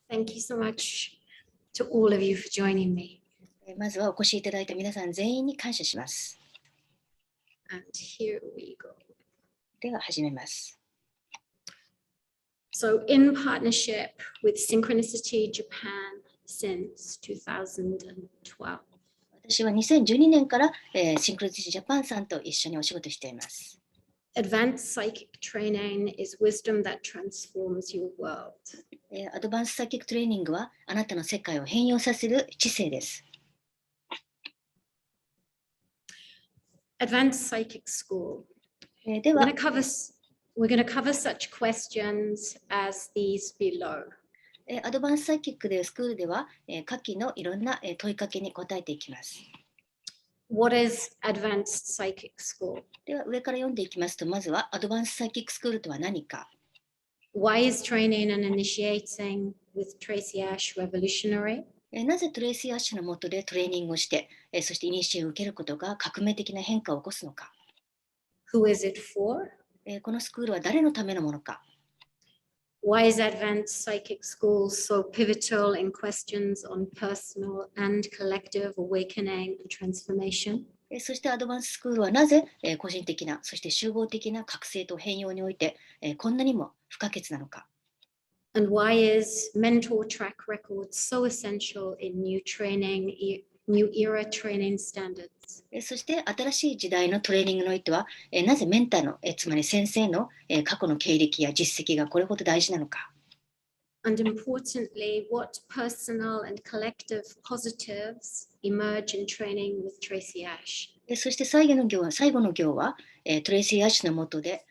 Thank you so much to all of you for joining me. まずはお越しいただいた皆さん全員に感謝します。And here we go. では始めます。So, in partnership with Synchronicity Japan since 2012. 私は2012年から、シンクロニシティジャパンさんと一緒にお仕事しています。Advanced psychic training is wisdom that transforms your world. アドバンスサイキックトレーニングはあなたの世界を変容させる知性です。Advanced Psychic School. では、we're going to cover such questions as these below. アドバンスサイキックでスクールでは、下記のいろんな問いかけに答えていきます。What is Advanced Psychic School? では上から読んでいきますと、まずはアドバンスサイキックスクールとは何か。Why is training and initiating with Tracy Ash revolutionary? なぜトレイシー・アッシュの下でトレーニングをして、そしてイニシエを受けることが革命的な変化を起こすのか。Who is it for? このスクールは誰のためのものか。Why is Advanced Psychic School so pivotal in questions on personal and collective awakening and transformation? そしてアドバンススクールはなぜ個人的な、そして集合的な覚醒と変容においてこんなにも不可欠なのか。And why is mentor track record so essential in new era training standards? そして新しい時代のトレーニングにおいてはなぜメンターのつまり先生の過去の経歴や実績がこれほど大事なのか。And importantly, what personal and collective positives emerge in training with Tracy Ash? そして最後の行はトレイシー・アッシュの下で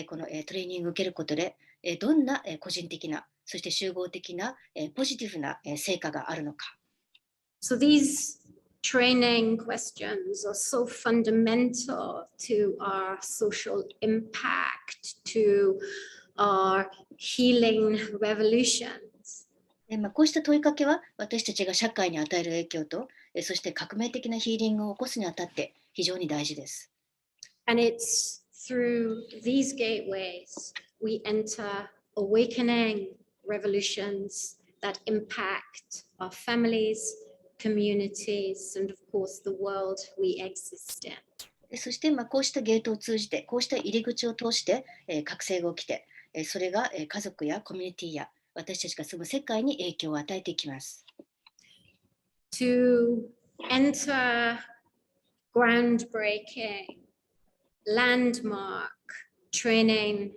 このトレーニングを受けることでどんな個人的なそして集合的なポジティブな成果があるのか。So these training questions are so fundamental to our social impact, to our healing revolutions. こうした問いかけは私たちが社会に与える影響とそして革命的なヒーリングを起こすにあたって非常に大事です。And it's through these gateways we enter awakening revolutions that impact our families, communities, and of course the world we exist in. そしてこうしたゲートを通じて、こうした入り口を通して覚醒が起きて、それが家族やコミュニティや私たちが住む世界に影響を与えていきます。To enter groundbreaking, landmark training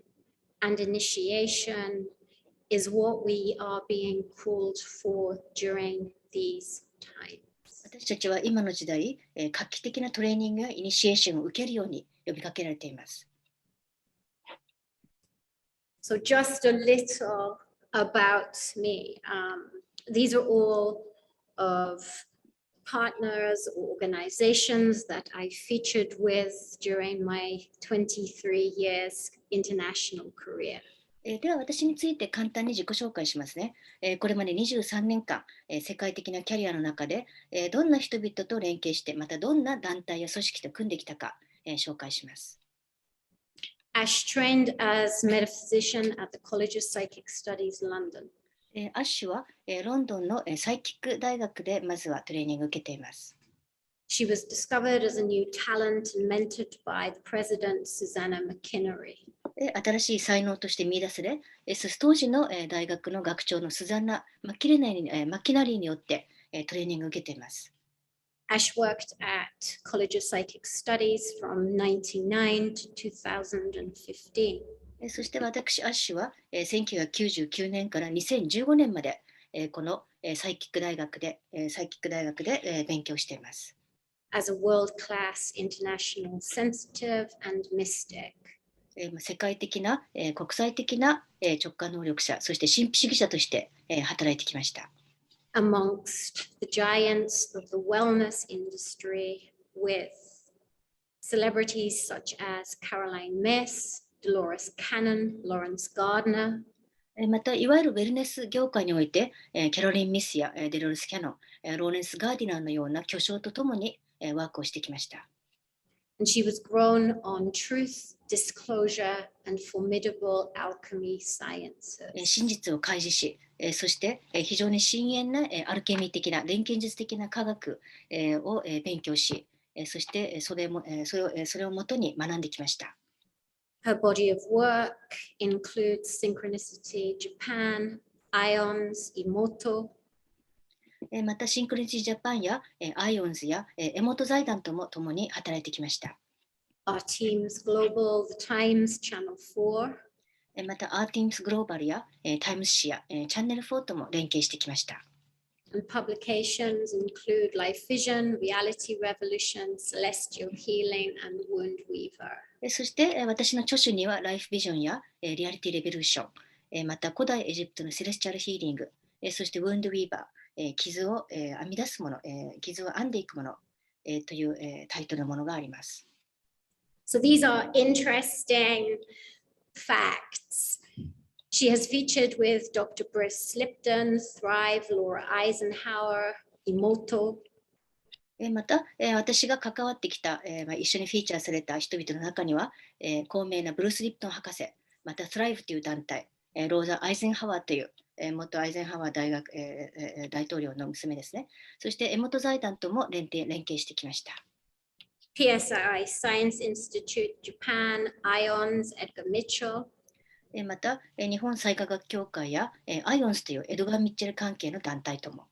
and initiation is what we are being called for during these times. 私たちは今の時代、画期的なトレーニングやイニシエーションを受けるように呼びかけられています。So just a little about me. These are all of partners or organizations that I featured with during my 23 years international career. では私について簡単に自己紹介しますね。これまで23年間、世界的なキャリアの中で、どんな人々と連携して、またどんな団体や組織と組んできたか、紹介します。Ash trained as metaphysician at the College of Psychic Studies, London. アッシュは、ロンドンのサイキック大学でまずはトレーニングを受けています。She was discovered as a new talent and mentored by the president, Susanna McKinney. 新しい才能として見出され、当時の大学の学長のスザンナ・マッキナリーによってトレーニングを受けています。Ash worked at College of Psychic Studies from 1999 to 2015. そして私、アッシュは1999年から2015年までこのサイキック大学で勉強しています。As a world-class international sensitive and mystic. 世界的な国際的な直感能力者、そして神秘主義者として働いてきました。Amongst the giants of the wellness industry with celebrities such as Caroline Myss, Dolores Cannon, Lawrence Gardner. また、いわゆるウェルネス業界において、キャロリン・ミスやデロレス・キャノン、ローレンス・ガーディナーのような巨匠とともにワークをしてきました。And she was grown on truth, disclosure, and formidable alchemy sciences. 真実を開示し、そして非常に深遠なアルケミー的な錬金術的な科学を勉強し、そしてそれをもとに学んできました。Her body of work includes Synchronicity Japan, IONS, Emoto. また、シンクロニシティジャパンやIONSやエモト財団とも共に働いてきました。Our Teams Global, The Times, Channel 4. また、アーティムスグローバルやタイムズ誌やチャンネル4とも連携してきました。And publications include Life Vision, Reality Revolution, Celestial Healing, and Wound Weaver. そして私の著書にはライフビジョンやリアリティレベルーション、また古代エジプトのセレスチャルヒーリング、そしてウンドウィーバー、傷を編み出すもの、傷を編んでいくものというタイトルのものがあります。So these are interesting facts. She has featured with Dr. Brice Lipton, Thrive, Laura Eisenhower, Emoto. また、私が関わってきた、一緒にフィーチャーされた人々の中には、高名なブルース・リプトン博士、また Thrive という団体、ローザ・アイゼンハワーという、元アイゼンハワー大統領の娘ですね。そしてエモト財団とも連携してきました。PSI Science Institute Japan, IONS, Edgar Mitchell. また、日本細科学協会やIONS というエドガー・ミッチェル関係の団体とも。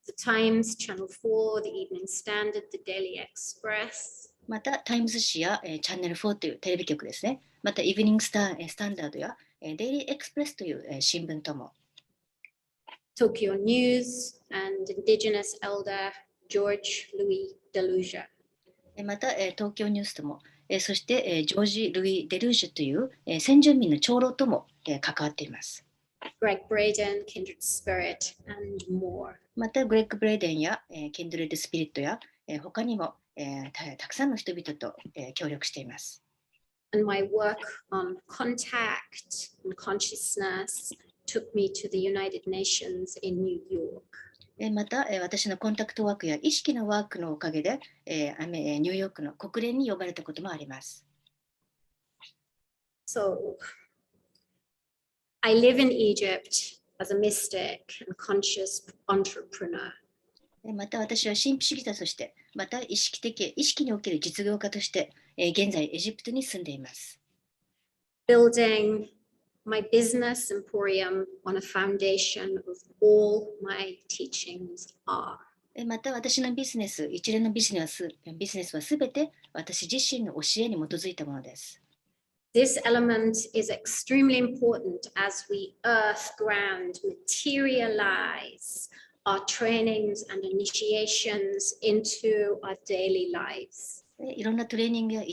The Times, Channel 4, The Evening Standard, The Daily Express. また、タイムズ紙やチャンネル4というテレビ局ですね。また、イブニングスタンダードやデイリーエクスプレスという新聞とも。Tokyo News and Indigenous Elder George Louis Deluja. また、東京ニュースとも、そして、ジョージ・ルイ・デルージュという、先住民の長老とも、関わっています。Greg Braden, Kindred Spirit, and more. また、グレッグ・ブレーデンや、Kindred Spirit や、他にも、たくさんの人々と、協力しています。And my work on contact and consciousness took me to the United Nations in New York. また、私のコンタクトワークや意識のワークのおかげで、ニューヨークの国連に呼ばれたこともあります。So, I live in Egypt as a mystic and conscious entrepreneur. また私は神秘主義者として、また意識における実業家として、現在エジプトに住んでいます。Building my business emporium on a foundation of all my teachings are. また私の一連のビジネスはすべて私自身の教えに基づいたものです。This element is extremely important as we earth ground materialize our trainings and initiations into our daily lives. いろんなトレーニングやイ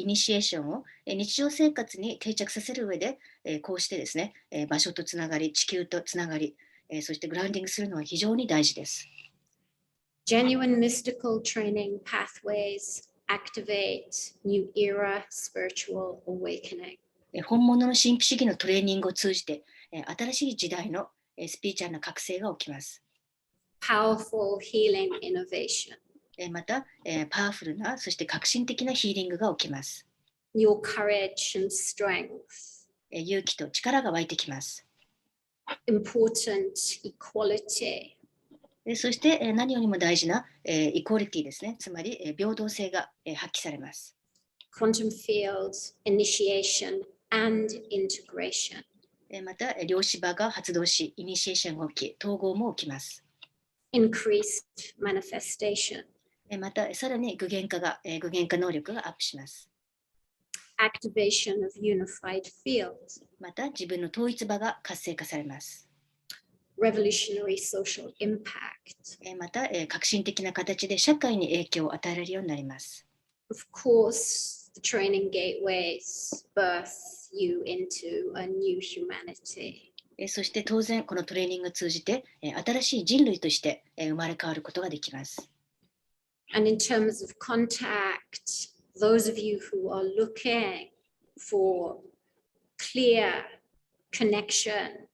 ニシエーションを日常生活に定着させる上で、こうしてですね、場所とつながり、地球とつながり、そしてグラウンディングするのは非常に大事です。Genuine mystical training pathways activate new era spiritual awakening. 本物の神秘主義のトレーニングを通じて、新しい時代のスピリチュアルな覚醒が起きます。Powerful healing innovation. また、パワフルな、そして革新的なヒーリングが起きます。Your courage and strength. 勇気と力が湧いてきます。Important equality. そして、何よりも大事な、イコーリティですね。つまり、平等性が、発揮されます。Quantum field initiation and integration. また、量子場が発動し、イニシエーションが起き、統合も起きます。Increased manifestation. また、さらに具現化能力がアップします。Activation of unified fields. また、自分の統一場が活性化されます。Revolutionary social impact. また、革新的な形で社会に影響を与えられるようになります。Of course, the training gateways birth you into a new humanity. そして当然、このトレーニングを通じて、新しい人類として生まれ変わることができます。And in terms of contact, those of you who are looking for clear connection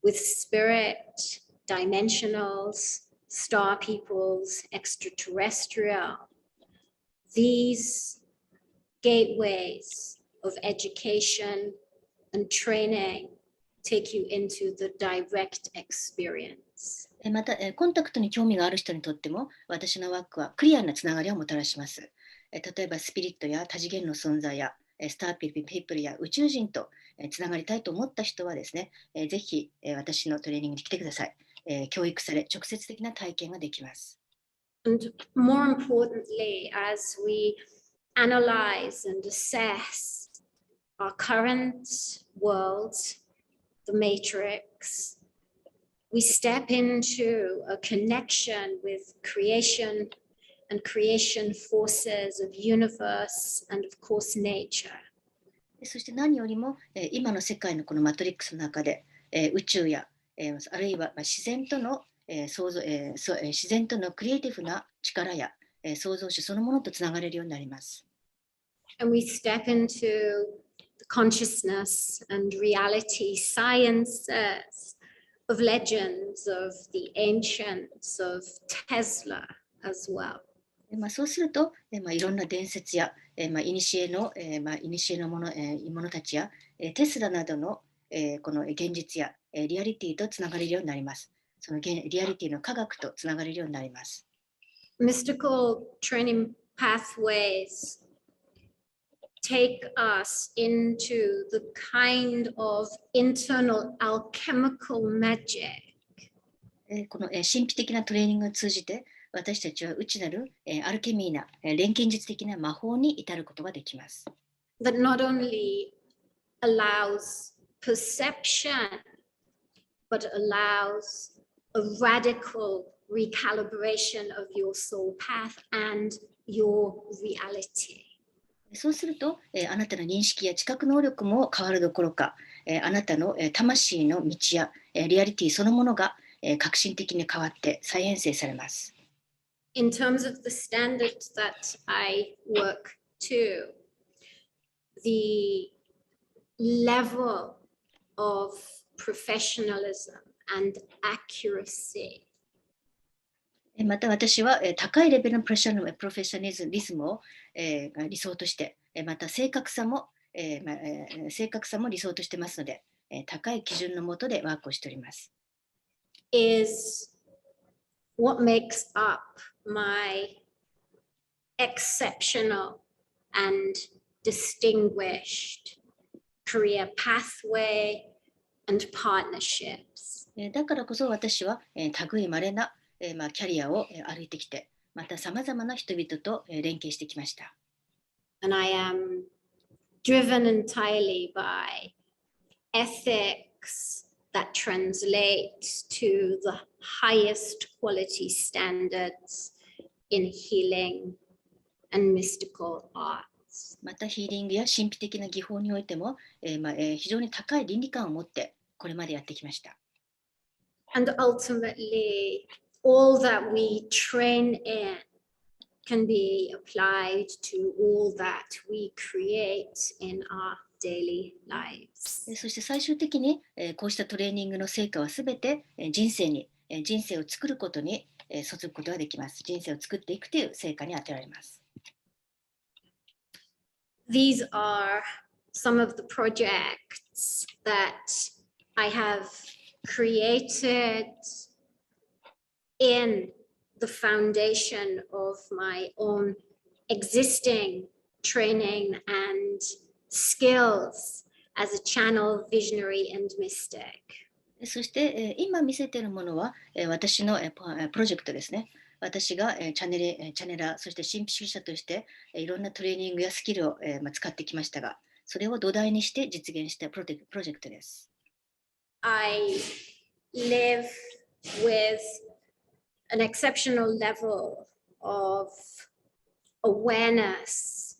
with spirit, dimensionals, star peoples, extraterrestrial, these gateways of education and training take you into the direct experience. また、コンタクトに興味がある人にとっても、私のワークはクリアなつながりをもたらします。例えば、スピリットや多次元の存在や、スターピープルや宇宙人とつながりたいと思った人はですね、ぜひ私のトレーニングに来てください。教育され、直接的な体験ができます。And more importantly, as we analyze and assess our current world, the matrix, we step into a connection with creation and creation forces of universe and of course nature. そして何よりも今の世界のこのマトリックスの中で宇宙やあるいは自然との自然とのクリエイティブな力や創造主そのものとつながれるようになります。And we step into the consciousness and reality sciences of legends of the ancients of Tesla as well. そうすると、いろんな伝説や、いにしえのものたちや、テスラなどの、この現実や、リアリティとつながれるようになります。そのリアリティの科学とつながれるようになります。Mystical training pathways take us into the kind of internal alchemical magic. この神秘的なトレーニングを通じて、私たちは内なるアルケミーな錬金術的な魔法に至ることができます。That not only allows perception, but allows a radical recalibration of your soul path and your reality. そうすると、あなたの認識や知覚能力も変わるどころか、あなたの魂の道やリアリティそのものが革新的に変わって再編成されます。In terms of the standards that I work to, the level of professionalism and accuracy. また私は高いレベルのプロフェッショナリズムを理想として、また正確さも理想としてますので、高い基準のもとでワークをしております。Is what makes up my exceptional and distinguished career pathway and partnerships. だからこそ私は類いまれなキャリアを歩いてきて、またさまざまな人々と連携してきました。And I am driven entirely by ethics that translate to the highest quality standards in healing and mystical arts. またヒーリングや神秘的な技法においても、非常に高い倫理観を持ってこれまでやってきました。And ultimately, all that we train in can be applied to all that we create in our daily lives. そして最終的にこうしたトレーニングの成果はすべて人生を作ることに注ぐことができます。人生を作っていくという成果に当てられます。These are some of the projects that I have created in the foundation of my own existing training and skills as a channel, visionary, and mystic. そして今見せているものは私のプロジェクトですね。私がチャネラー、そして神秘主義者としていろんなトレーニングやスキルを使ってきましたが、それを土台にして実現したプロジェクトです。I live with an exceptional level of awareness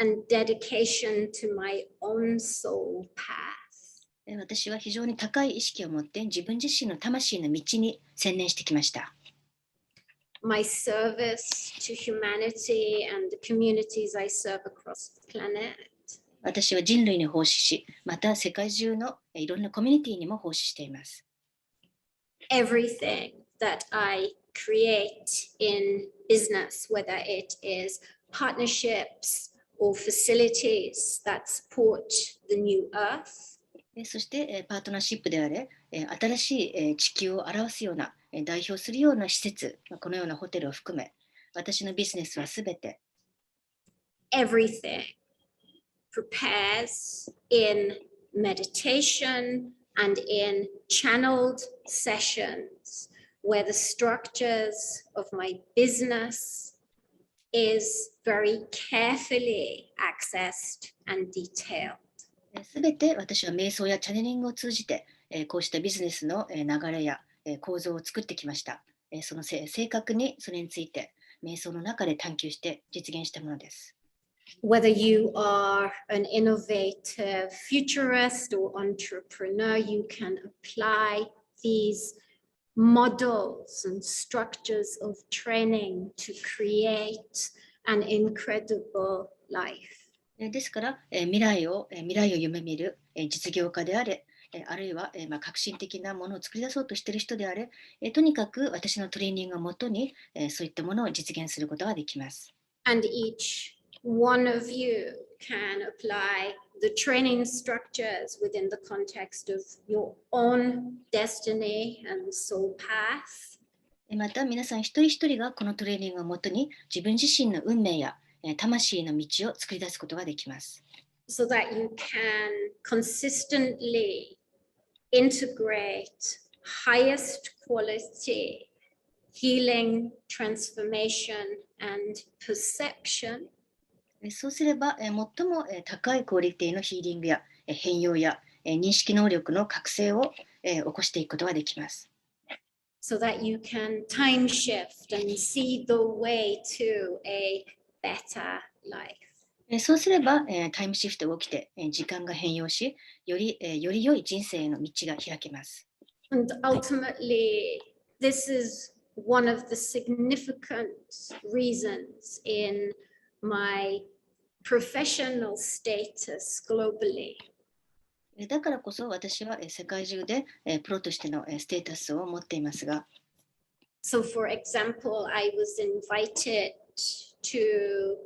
and dedication to my own soul path. 私は非常に高い意識を持って自分自身の魂の道に専念してきました。My service to humanity and the communities I serve across the planet. 私は人類に奉仕し、また世界中のいろんなコミュニティにも奉仕しています。Everything that I create in business, whether it is partnerships or facilities that support the new earth. そしてパートナーシップであれ、新しい地球を表すような、代表するような施設、このようなホテルを含め、私のビジネスはすべて、everything prepares in meditation and in channeled sessions where the structures of my business is very carefully accessed and detailed. すべて私は瞑想やチャネリングを通じて、こうしたビジネスの流れや構造を作ってきました。その正確にそれについて瞑想の中で探求して実現したものです。Whether you are an innovative futurist or entrepreneur, you can apply these models and structures of training to create an incredible life. ですから、未来を夢見る実業家であれ、あるいは革新的なものを作り出そうとしている人であれ、とにかく私のトレーニングをもとにそういったものを実現することができます。And each one of you can apply the training structures within the context of your own destiny and soul path. また皆さん一人一人がこのトレーニングをもとに自分自身の運命や魂の道を作り出すことができます。So that you can consistently integrate highest quality healing, transformation, and perception. そうすれば、最も高いクオリティのヒーリングや変容や認識能力の覚醒を起こしていくことができます。So that you can time shift and see the way to a better life. そうすれば、タイムシフトが起きて、時間が変容し、より良い人生への道が開けます。And ultimately, this is one of the significant reasons in my professional status globally. だからこそ私は世界中でプロとしてのステータスを持っていますが、So, for example, I was invited to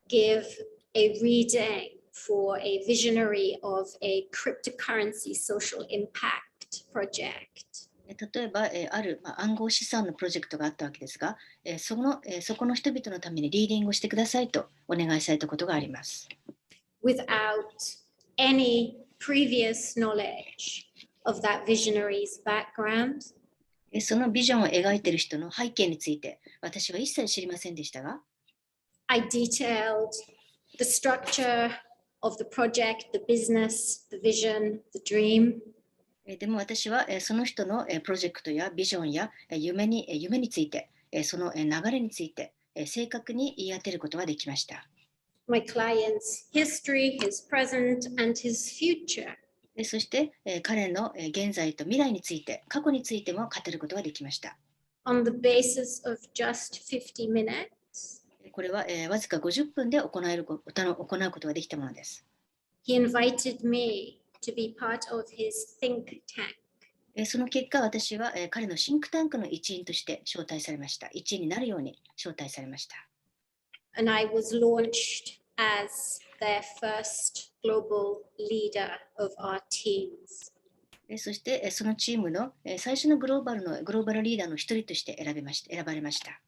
give a reading for a visionary of a cryptocurrency social impact project. 例えばある暗号資産のプロジェクトがあったわけですが、そこの人々のためにリーディングをしてくださいとお願いされたことがあります。Without any previous knowledge of that visionary's background, そのビジョンを描いている人の背景について私は一切知りませんでしたが、I detailed the structure of the project, the business, the vision, the dream. でも私はその人のプロジェクトやビジョンや夢について、その流れについて正確に言い当てることができました。My client's history, his present, and his future. そして彼の現在と未来について、過去についても語ることができました。On the basis of just 50 minutes. これはわずか50分で行うことができたものです。He invited me to be part of his think tank. その結果、私は彼のシンクタンクの一員として招待されました。一員になるように招待されました。And I was launched as their first global leader of our teams. そしてそのチームの最初のグローバルリーダーの一人として選ばれました。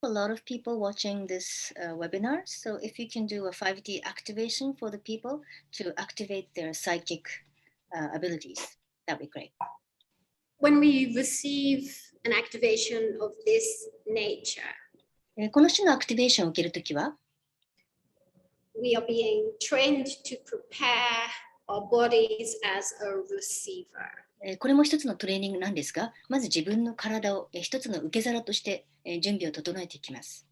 A lot of people watching this webinar, so if you can do a 5D activation for the people to activate their psychic abilities, that would be great. When we receive an activation of this nature, この種のアクティベーションを受けるときは、we are being trained to prepare our bodies as a receiver. これも一つのトレーニングなんですが、まず自分の体を一つの受け皿として準備を整えていきます。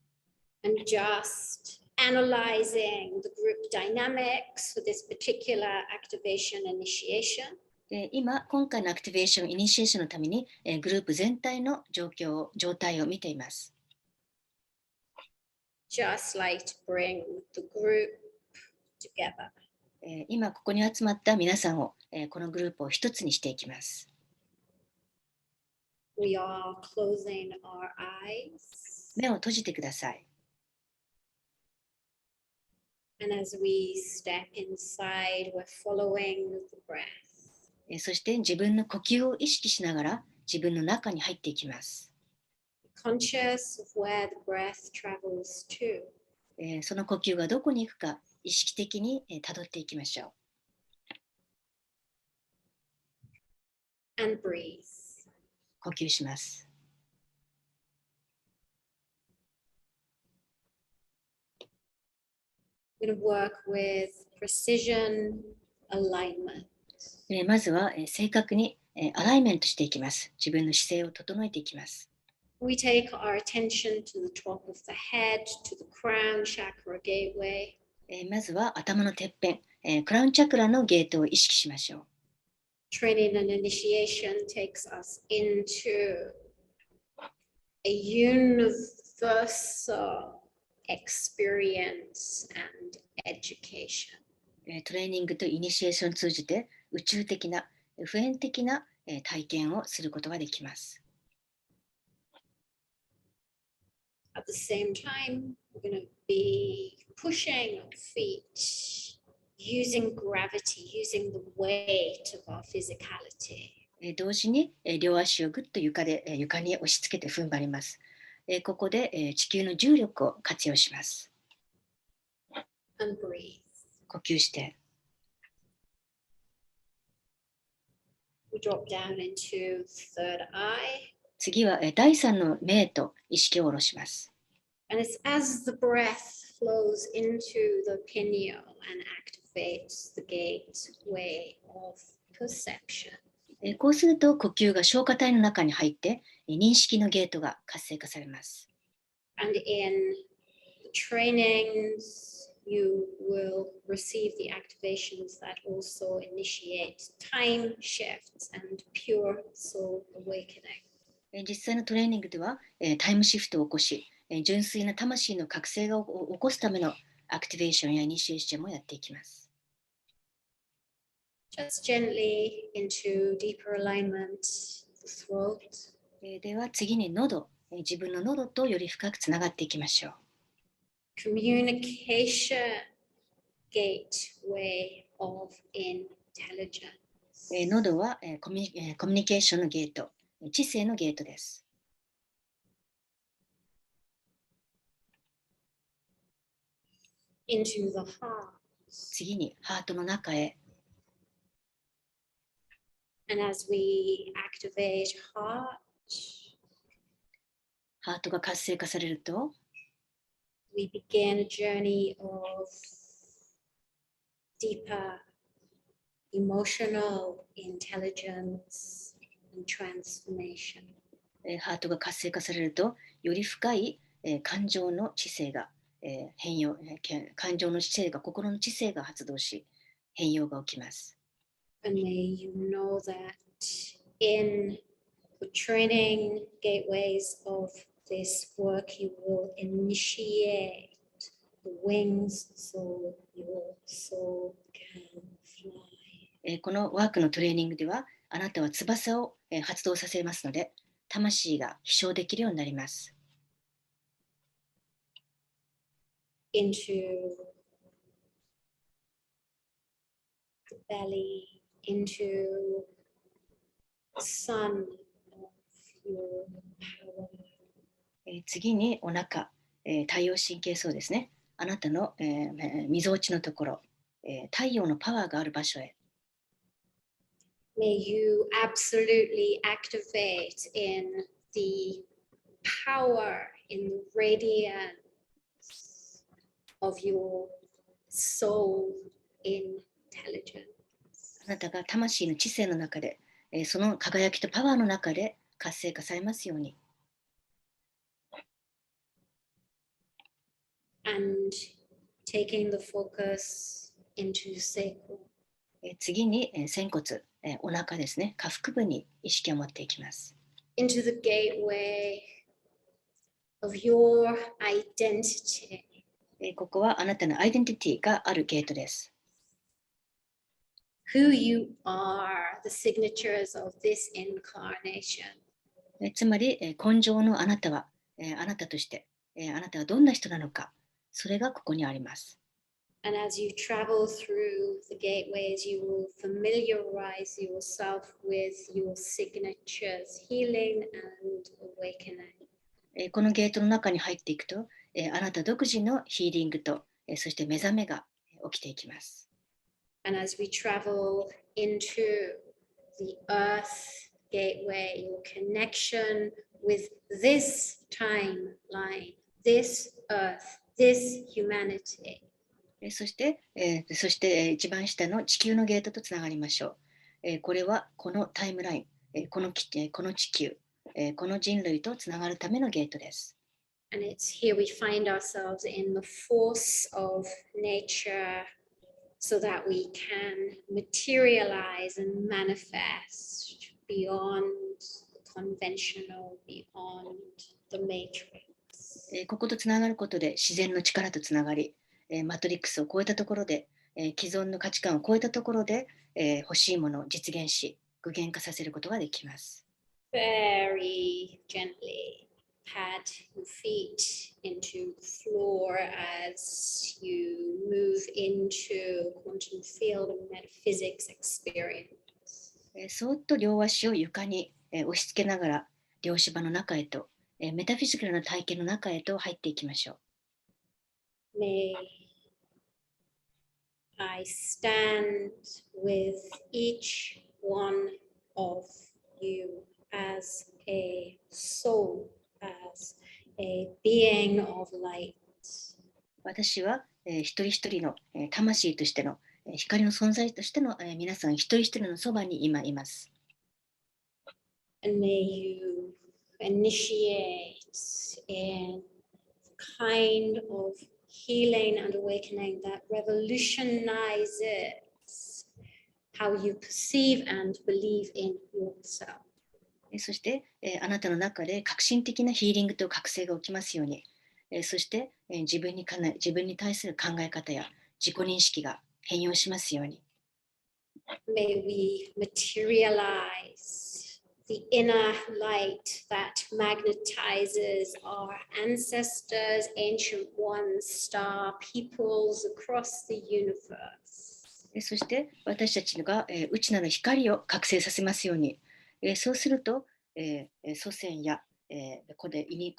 And just analyzing the group dynamics for this particular activation initiation. 今回のアクティベーション、イニシエーションのためにグループ全体の状態を見ています。Just like to bring the group together. 今ここに集まった皆さんをこのグループを一つにしていきます。We are closing our eyes. 目を閉じてください。And as we step inside, we're following the breath. そして自分の呼吸を意識しながら自分の中に入っていきます。Conscious of where the breath travels to. その呼吸がどこに行くか意識的にたどっていきましょう。And breathe. 呼吸します。We're going to work with precision alignment. まずは正確にアライメントしていきます。自分の姿勢を整えていきます。We take our attention to the top of the head, to the crown chakra gateway. まずは頭のてっぺん、クラウンチャクラのゲートを意識しましょう。Training and initiation takes us into a universal experience and education. トレーニングとイニシエーションを通じて宇宙的な、普遍的な体験をすることができます。At the same time, we're going to be pushing our feet, using gravity, using the weight of our physicality. 同時に両足をぐっと床に押し付けて踏ん張ります。ここで地球の重力を活用します。And breathe. 呼吸して。We drop down into third eye. 次は第三の目へと意識を下ろします。And it's as the breath flows into the pineal and activates the gateway of perception. こうすると呼吸が消化体の中に入って認識のゲートが活性化されます。And in the trainings, you will receive the activations that also initiate time shifts and pure soul awakening. 実際のトレーニングではタイムシフトを起こし、純粋な魂の覚醒を起こすためのアクティベーションやイニシエーションもやっていきます。Just gently into deeper alignment, the throat. では次に喉、自分の喉とより深くつながっていきましょう。Communication gateway of intelligence. 喉はコミュニケーションのゲート、知性のゲートです。Into the heart. 次にハートの中へ。And as we activate heart, ハートが活性化されると、we begin a journey of deeper emotional intelligence and transformation. ハートが活性化されると、より深い感情の知性が変容、感情の知性が、心の知性が発動し、変容が起きます。And may you know that in the training gateways of this work, you will initiate the wings so your soul can fly. このワークのトレーニングでは、あなたは翼を発動させますので、魂が飛翔できるようになります。Into the belly, into the sun of your power. 次にお腹、太陽神経層ですね。あなたのみぞおちのところ、太陽のパワーがある場所へ。May you absolutely activate in the power, in the radiance of your soul intelligence. あなたが魂の知性の中で、その輝きとパワーの中で活性化されますように。And taking the focus into sacral. 次に仙骨、お腹ですね、下腹部に意識を持っていきます。Into the gateway of your identity. ここはあなたのアイデンティティがあるゲートです。Who you are, the signatures of this incarnation. つまり、根性のあなたとして、あなたはどんな人なのか、それがここにあります。And as you travel through the gateways, you will familiarize yourself with your signatures, healing and awakening. このゲートの中に入っていくと、あなた独自のヒーリングと、そして目覚めが起きていきます。And as we travel into the earth gateway, your connection with this timeline, this earth, this humanity. そして一番下の地球のゲートとつながりましょう。これはこのタイムライン、この地球、この人類とつながるためのゲートです。And it's here we find ourselves in the force of nature so that we can materialize and manifest beyond the conventional, beyond the matrix. こことつながることで自然の力とつながり、マトリックスを超えたところで、既存の価値観を超えたところで、欲しいものを実現し、具現化させることができます。Very gently pad your feet into the floor as you move into quantum field and metaphysics experience. そーっと両足を床に押し付けながら、両芝の中へと、メタフィジカルな体験の中へと入っていきましょう。May I stand with each one of you as a soul, as a being of light. 私は、一人一人の、魂としての、光の存在としての、皆さん一人一人のそばに今います。And may you initiate in kind of healing and awakening that revolutionizes how you perceive and believe in yourself. そして、あなたの中で革新的なヒーリングと覚醒が起きますように、そして、自分に対する考え方や自己認識が変容しますように。May we materialize the inner light that magnetizes our ancestors, ancient ones, star peoples across the universe. そして私たちが内なる光を覚醒させますように。そうすると、祖先や古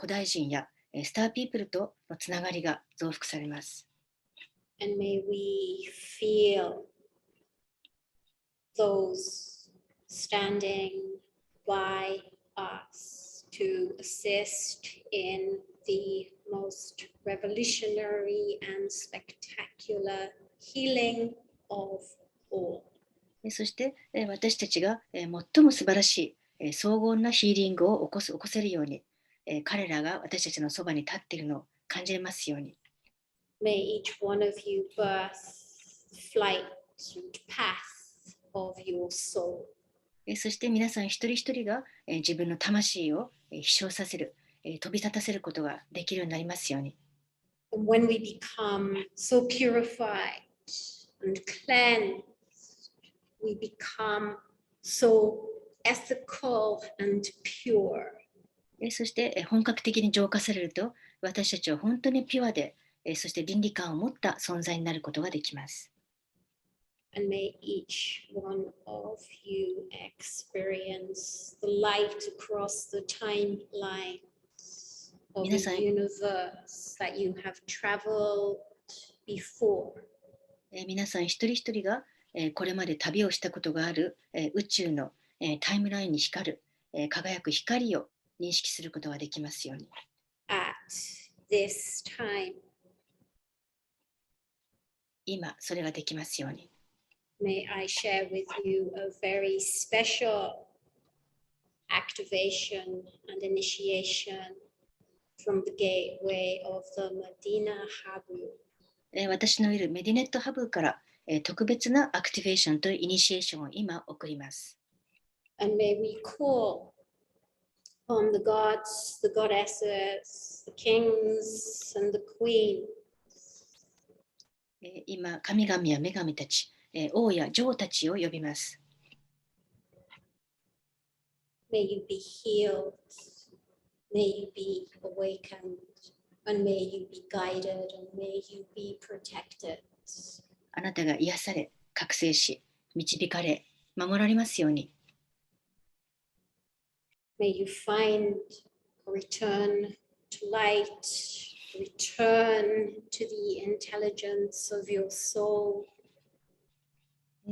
代人やスターピープルとのつながりが増幅されます。And may we feel those standing by us to assist in the most revolutionary and spectacular healing of all. そして私たちが最も素晴らしい荘厳なヒーリングを起こせるように、彼らが私たちのそばに立っているのを感じますように。May each one of you birth the flight and path of your soul. そして皆さん一人一人が自分の魂を飛翔させる、飛び立たせることができるようになりますように。And when we become so purified and cleansed, we become so ethical and pure. そして本格的に浄化されると、私たちは本当にピュアで、そして倫理観を持った存在になることができます。And may each one of you experience the light across the timelines of the universe that you have traveled before. 皆さん一人一人がこれまで旅をしたことがある宇宙のタイムラインに光る輝く光を認識することができますように。At this time, 今それができますように。May I share with you a very special activation and initiation from the gateway of the Medina Habu. 私のいるメディネットハブから特別なアクティベーションとイニシエーションを今送ります。And may we call on the gods, the goddesses, the kings and the queens. 今、神々や女神たち、王や女たちを呼びます。May you be healed, may you be awakened, and may you be guided, and may you be protected. あなたが癒され、覚醒し、導かれ、守られますように。May you find a return to light, return to the intelligence of your soul.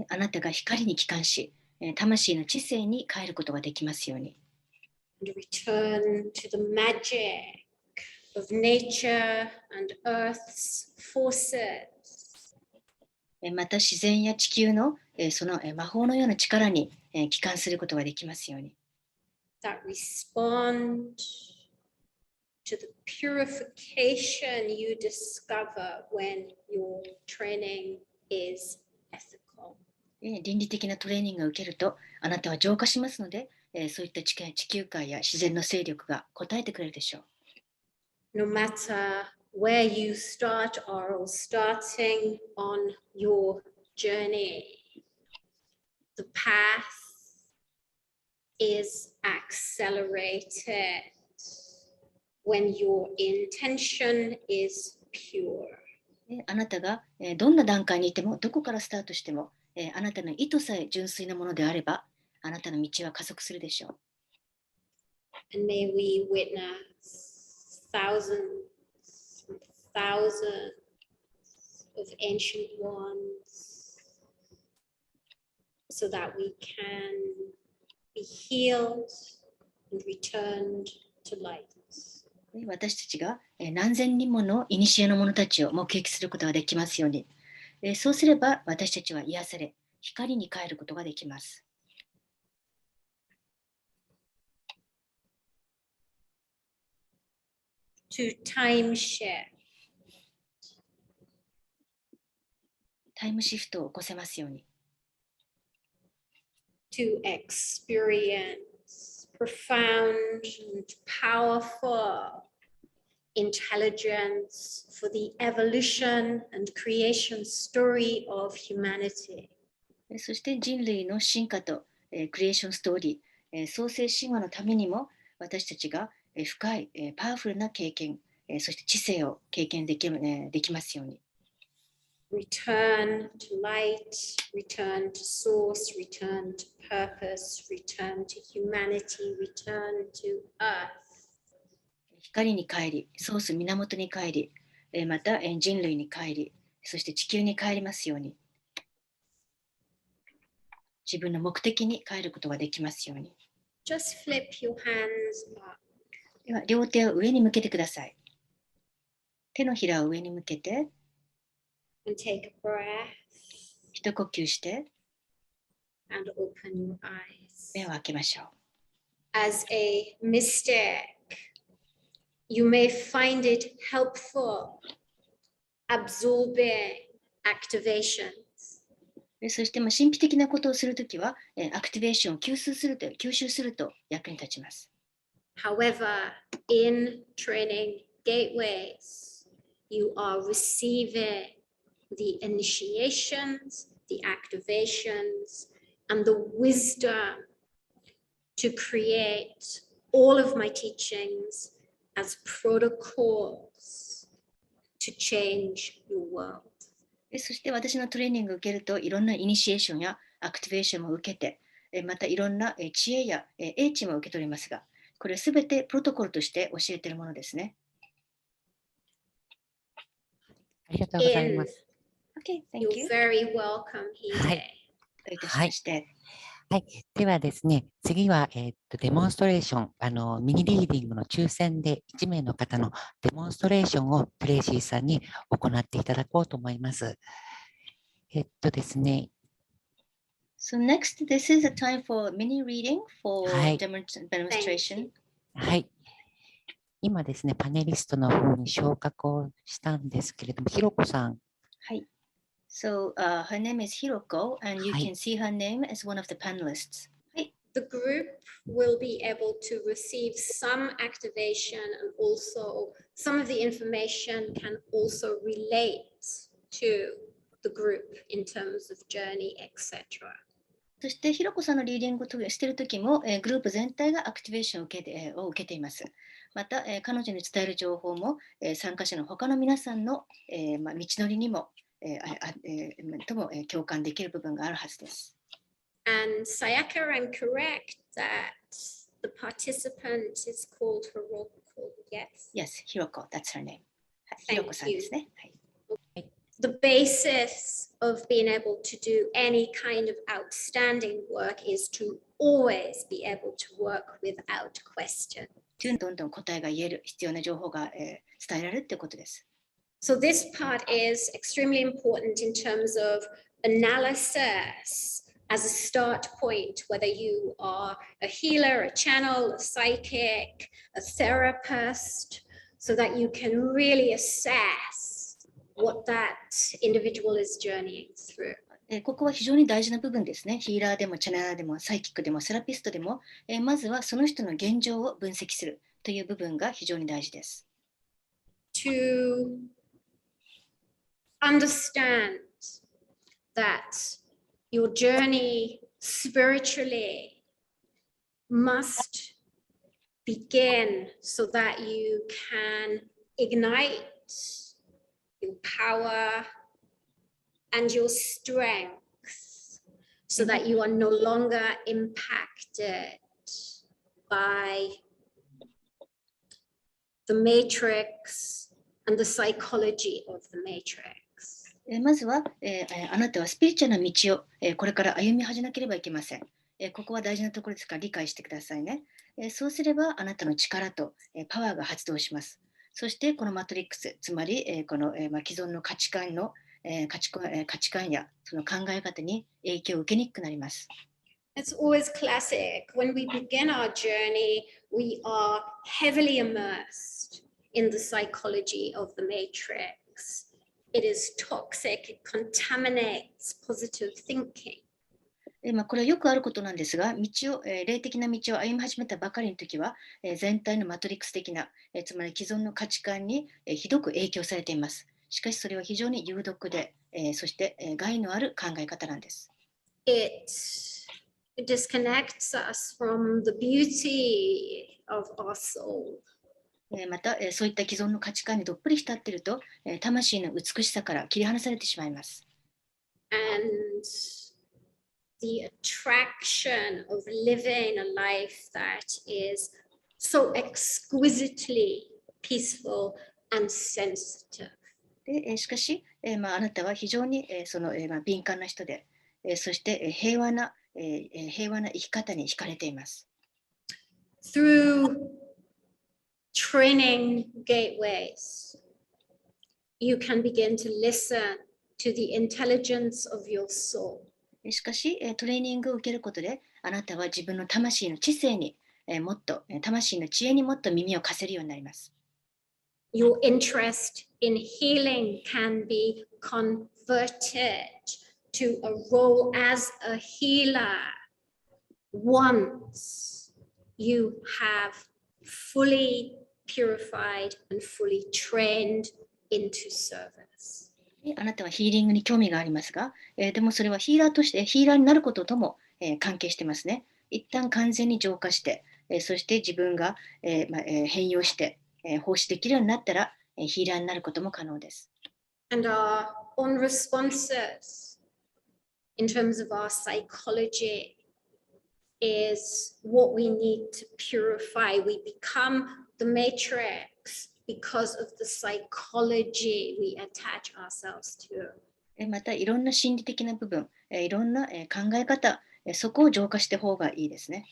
あなたが光に帰還し、魂の知性に帰ることができますように。And return to the magic of nature and earth's forces. また自然や地球のその魔法のような力に帰還することができますように。That respond to the purification you discover when your training is ethical. 倫理的なトレーニングを受けると、あなたは浄化しますので、そういった地球界や自然の勢力が応えてくれるでしょう。No matter where you start or starting on your journey, the path is accelerated when your intention is pure. あなたがどんな段階にいても、どこからスタートしても、あなたの意図さえ純粋なものであれば、あなたの道は加速するでしょう。And may we witness thousands and thousands of ancient ones so that we can be healed and returned to light. 私たちが何千人もの古の者たちを目撃することができますように、そうすれば私たちは癒され、光に帰ることができます。To time shift. タイムシフトを起こせますように。To experience profound and powerful intelligence for the evolution and creation story of humanity. そして人類の進化とクリエーションストーリー、創世神話のためにも私たちが深いパワフルな経験、そして知性を経験できますように。Return to light, return to source, return to purpose, return to humanity, return to earth. 光に帰り、ソース源に帰り、また人類に帰り、そして地球に帰りますように。自分の目的に帰ることができますように。Just flip your hands up. では、両手を上に向けてください。手のひらを上に向けて、And take a breath 一呼吸して、 and open your eyes. 目を開けましょう。As a mystic, you may find it helpful absorbing activations. そして、神秘的なことをするときは、アクティベーションを吸収すると役に立ちます。However, in training gateways, you are receiving the initiations, the activations, and the wisdom to create all of my teachings as protocols to change your world. そして私のトレーニングを受けると、いろんなイニシエーションやアクティベーションも受けて、またいろんな知恵や英知も受け取りますが、これすべてプロトコルとして教えているものですね。ありがとうございます。Okay, thank You're you. very welcome here. はい。どういたしまして。はい。ではですね、次は、デモンストレーション、ミニリーディングの抽選で1名の方のデモンストレーションをトレイシーさんに行っていただこうと思います。ですね。So next, this is a time for mini reading for はい。demonstration. はい。今ですね、パネリストの方に昇格をしたんですけれども、ひろこさん。はい。So, her name is Hiroko, and you はい。can see her name as one of the panelists. はい。The group will be able to receive some activation and also some of the information can also relate to the group in terms of journey, etc. そして、ひろこさんのリーディングをしているときも、グループ全体がアクティベーションを受けています。また、彼女に伝える情報も、参加者の他の皆さんの、道のりにも、とも共感できる部分があるはずです。And Sayaka, I'm correct that the participant is called Hiroko, yes? Yes, Hiroko, that's her name. Thank ひろこさんですね。はい。The basis of being able to do any kind of outstanding work is to always be able to work without question. どんどん答えが言える、必要な情報が、伝えられるということです。So this part is extremely important in terms of analysis as a start point, whether you are a healer, a channel, a psychic, a therapist, so that you can really assess what that individual is journeying through. ここは非常に大事な部分ですね。ヒーラーでもチャネラーでもサイキックでもセラピストでも、まずはその人の現状を分析するという部分が非常に大事です。To understand that your journey spiritually must begin so that you can ignite your power and your strength so that you are no longer impacted by the matrix and the psychology of the matrix. まずは、あなたはスピリチュアルな道を、これから歩み始めなければいけません。ここは大事なところですから理解してくださいね。そうすればあなたの力と、パワーが発動します。そしてこのマトリックス、つまり、この、既存の価値観の、価値観やその考え方に影響を受けにくくなります。It's always classic. When we begin our journey, we are heavily immersed in the psychology of the matrix. It is toxic, it contaminates positive thinking. これはよくあることなんですが、霊的な道を歩み始めたばかりの時は、全体のマトリックス的な、つまり既存の価値観に、ひどく影響されています。しかしそれは非常に有毒で、そして、害のある考え方なんです。It disconnects us from the beauty of our soul. また、そういった既存の価値観にどっぷり浸っていると、魂の美しさから切り離されてしまいます。And the attraction of living a life that is so exquisitely peaceful and sensitive. でしかし、あなたは非常に、敏感な人で、そして、平和な生き方に惹かれています。Through training gateways, you can begin to listen to the intelligence of your soul. しかし、トレーニングを受けることで、あなたは自分の魂の知性に、もっと、魂の知恵にもっと耳を貸せるようになります。Your interest in healing can be converted to a role as a healer once you have fully purified and fully trained into service. あなたはヒーリングに興味がありますが、でもそれはヒーラーとしてヒーラーになることとも、関係してますね。一旦完全に浄化して、そして自分が、変容して、奉仕できるようになったら、ヒーラーになることも可能です。And our own responses in terms of our psychology is what we need to purify. We become the matrix because of the psychology we attach ourselves to. またいろんな心理的な部分、いろんな考え方、そこを浄化して方がいいですね。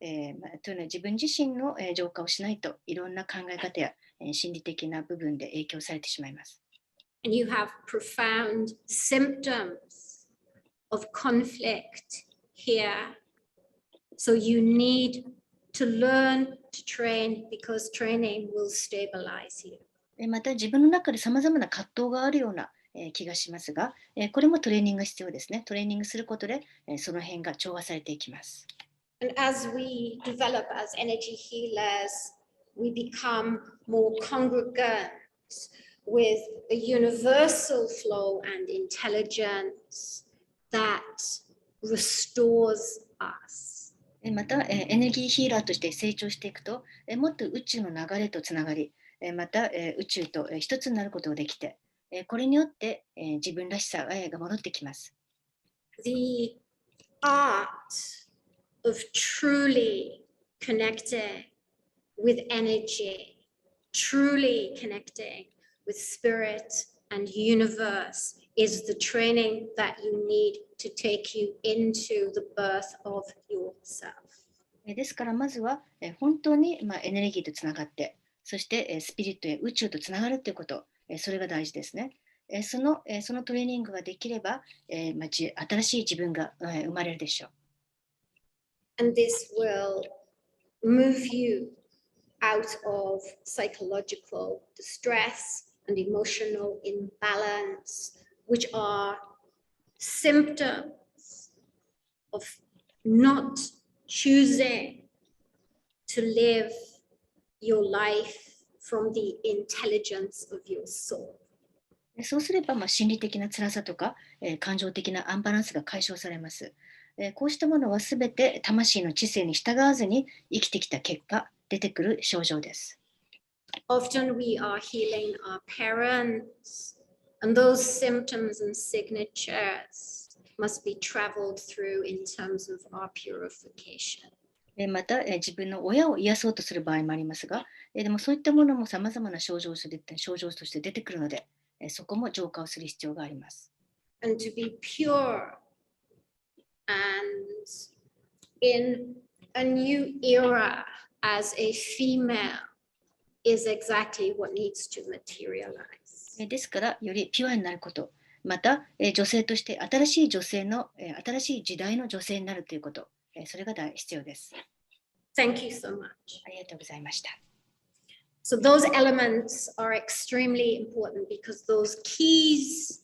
というのは自分自身の浄化をしないといろんな考え方や心理的な部分で影響されてしまいます。And you have profound symptoms of conflict here. So you need to learn to train because training will stabilize you. また自分の中でさまざまな葛藤があるような気がしますが、これもトレーニングが必要ですね。トレーニングすることでその辺が調和されていきます。And as we develop as energy healers, we become more congruent with a universal flow and intelligence that restores us. またエネルギーヒーラーとして成長していくと、もっと宇宙の流れとつながり、また宇宙と一つになることができて、これによって、自分らしさが戻ってきます。The art of truly connecting with energy, truly connecting with spirit and universe is the training that you need to take you into the birth of yourself. ですからまずは本当にエネルギーとつながって、そしてスピリットや宇宙とつながるということ、それが大事ですね。そのトレーニングができれば、新しい自分が生まれるでしょう。And this will move you out of psychological distress and emotional imbalance, which are symptoms of not choosing to live your life from the intelligence of your soul. そうすれば、心理的な辛さとか、感情的なアンバランスが解消されます。こうしたものはすべて魂の知性に従わずに生きてきた結果、出てくる症状です。Often we are healing our parents, and those symptoms and signatures must be traveled through in terms of our purification. また、自分の親を癒そうとする場合もありますが、でもそういったものもさまざまな症状として出てくるので、そこも浄化をする必要があります。And to be pure and in a new era as a female is exactly what needs to materialize. ですから、よりピュアになること、また、女性として新しい時代の女性になるということ、それが必要です。Thank you so much. ありがとうございました。So those elements are extremely important because those keys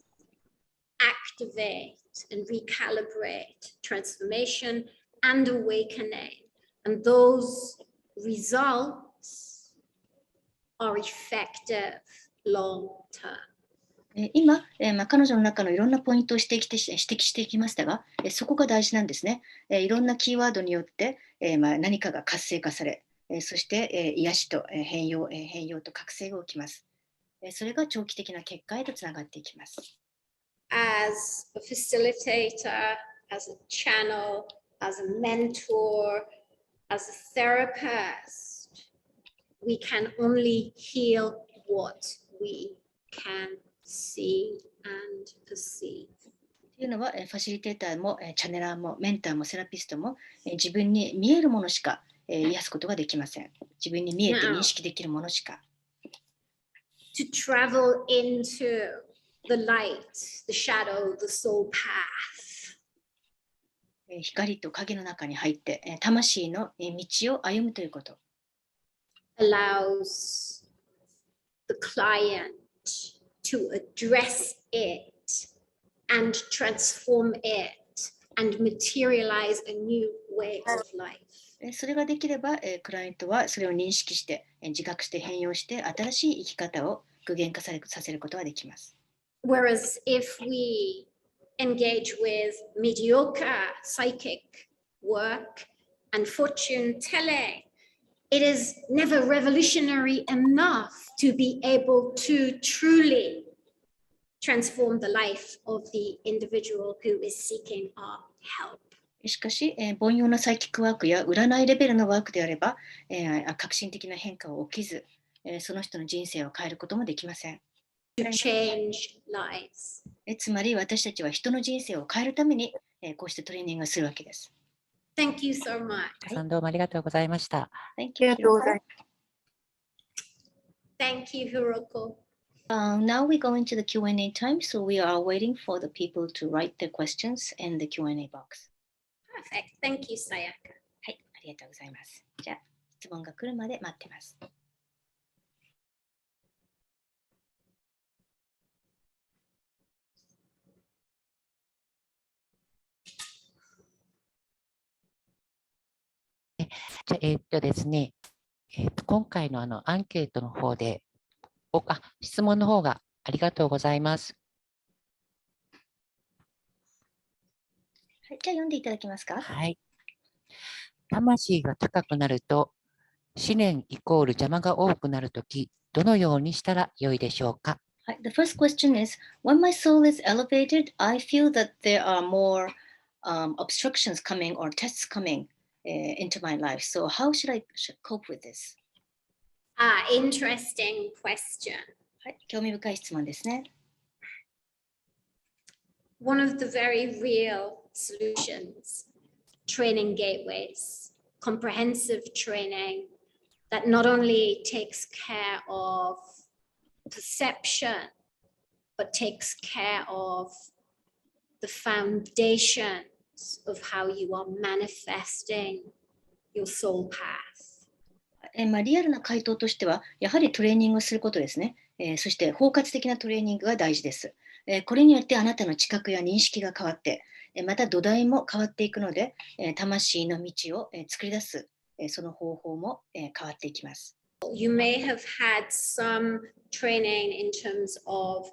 activate and recalibrate transformation and awakening. And those results are effective long term. 今、彼女の中のいろんなポイントを指摘していきましたが、そこが大事なんですね。いろんなキーワードによって、何かが活性化され、そして、癒しと変容と覚醒が起きます。それが長期的な結果へとつながっていきます。As a facilitator, as a channel, as a mentor, as a therapist, we can only heal what we can see and perceive. というのは、ファシリテーターも、チャネラーも、メンターも、セラピストも、自分に見えるものしか、癒すことができません。自分に見えて認識できるものしか。To travel into the light, the shadow, the soul path. 光と影の中に入って、魂の道を歩むということ。Allows the client to address it and transform it and materialize a new way of life. それができれば、クライアントはそれを認識して、自覚して変容して、新しい生き方を具現化させることができます。Whereas if we engage with mediocre psychic work and fortune telling, it is never revolutionary enough to be able to truly transform the life of the individual who is seeking our help. しかし、凡庸なサイキックワークや占いレベルのワークであれば、革新的な変化は起きず、その人の人生を変えることもできません。To change lives. つまり私たちは人の人生を変えるために、こうしてトレーニングをするわけです。Thank you so much. どうもありがとうございました。Thank you. Thank you, Hiroko. Now we go into the Q&A time, so we are waiting for the people to write their questions in the Q&A box. Perfect. Thank you, Sayaka. はい、ありがとうございます。じゃあ、質問が来るまで待ってます。じゃあ、ですね、今回のアンケートの方で、質問の方がありがとうございます。はい、じゃあ読んでいただけますか。はい。魂が高くなると、思念イコール邪魔が多くなるとき、どのようにしたら良いでしょうか。はい、The first question is, when my soul is elevated, I feel that there are more obstructions coming or tests coming into my life. So how should I cope with this? Interesting question. はい、興味深い質問ですね。One of the very real solutions, training gateways, comprehensive training that not only takes care of perception, but takes care of the foundations of how you are manifesting your soul path. リアルな回答としては、やはりトレーニングをすることですね。そして包括的なトレーニングが大事です。これによってあなたの知覚や認識が変わって、また土台も変わっていくので、魂の道を作り出す、その方法も変わっていきます。You may have had some training in terms of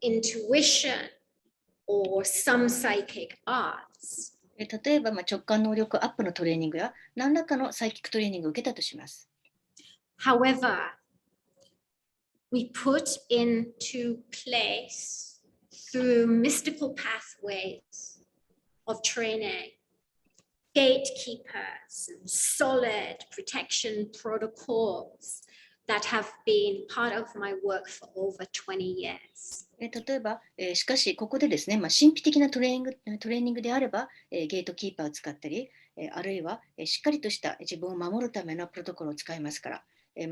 intuition or some psychic arts. 例えば、直感能力アップのトレーニングや何らかのサイキックトレーニングを受けたとします。However, we put into place through mystical pathways of training gatekeepers and solid protection protocols that have been part of my work for over 20 years. 例えば、しかしここでですね、神秘的なトレーニングであれば、ゲートキーパーを使ったり、あるいは、しっかりとした自分を守るためのプロトコルを使いますから、